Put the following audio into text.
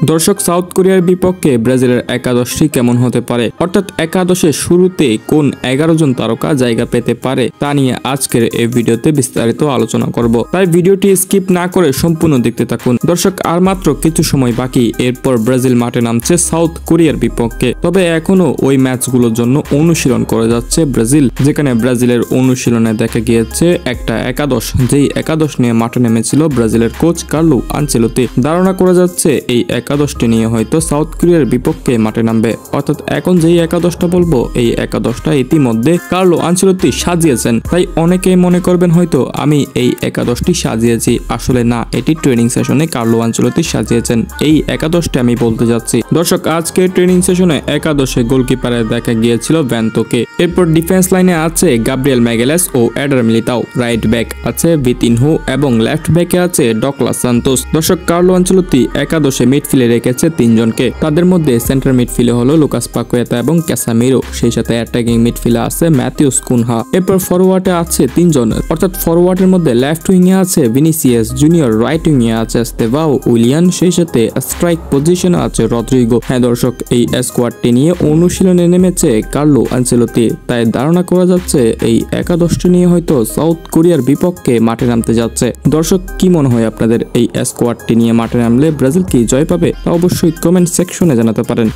দর্শক, সাউথ কোরিয়ার বিপক্ষে ব্রাজিলের একাদশটি কেমন হতে পারে, অর্থাৎ একাদশের শুরুতে কোন 11 জন তারকা জায়গা পেতে পারে তা নিয়ে আজকের এই ভিডিওতে বিস্তারিত আলোচনা করব। তাই ভিডিওটি স্কিপ না করে সম্পূর্ণ দেখতে থাকুন। দর্শক, আর মাত্র কিছু সময় বাকি, এরপর ব্রাজিল মাঠে নামছে সাউথ কোরিয়ার বিপক্ষে। তবে এখনো ওই ম্যাচগুলোর জন্য অনুশীলন করে যাচ্ছে ব্রাজিল, যেখানে ব্রাজিলের অনুশীলনে দেখা গিয়েছে একটা একাদশ, যেই একাদশ নিয়ে মাঠে নেমেছিল ব্রাজিলের কোচ কার্লো আনচেলত্তি। ধারণা করা যাচ্ছে এই একাদশটি নিয়ে হয়তো সাউথ কোরিয়ার বিপক্ষে মাঠে নামবে। অর্থাৎ এখন যেই একাদশটা বলবো, এই একাদশটা ইতিমধ্যে কার্লো আনচেলত্তি সাজিয়েছেন। তাই অনেকেই মনে করবেন হয়তো আমি এই একাদশটি সাজিয়েছি, আসলে না, এটি ট্রেনিং সেশনে কার্লো আনচেলত্তি সাজিয়েছেন। এই একাদশটি আমি বলতে যাচ্ছি। দর্শক, আজকে ট্রেনিং সেশনে একাদশে গোলকিপারে দেখা গিয়েছিল ভ্যানতোকে। এরপর ডিফেন্স লাইনে আছে গাব্রিয়েল ম্যাগালেস ও এডার মিলিতাও, রাইট ব্যাক আছে ভিতিনহো এবং লেফট ব্যাকে আছে ডগলাস সান্তোস। দর্শক, কার্লো আনচেলত্তি একাদশে মিডফিল্ডে রেখেছে 3 জনকে। তাদের মধ্যে সেন্টার মিডফিল্ডে হলো লুকাস পাকুয়েতা এবং ক্যাসামিরো, সেই সাথে অ্যাটাকিং মিডফিল্ডে আছে ম্যাথিউস কুনহা। এরপর ফরওয়ার্ডে আছে 3 জন, অর্থাৎ ফরওয়ার্ডের মধ্যে লেফট উইংয়ে আছে ভিনিসিয়াস জুনিয়র, রাইট উইংয়ে আছে স্তেভাও উইলিয়ান, সেই সাথে স্ট্রাইক পজিশনে আছে রদ্রিগো। হ্যাঁ দর্শক, এই স্কোয়াডটি নিয়ে অনুশীলনে নেমেছে কার্লো আনচেলত্তি। তাই ধারণা করা যাচ্ছে এই একাদশটি নিয়ে হয়তো সাউথ কোরিয়ার বিপক্ষে মাঠে নামতে যাচ্ছে। দর্শক, কি মনে হয় আপনাদের, এই স্কোয়াডটি নিয়ে মাঠে নামলে ব্রাজিল কি জয় পাবে? তা অবশ্যই কমেন্ট সেকশনে জানাতে পারেন।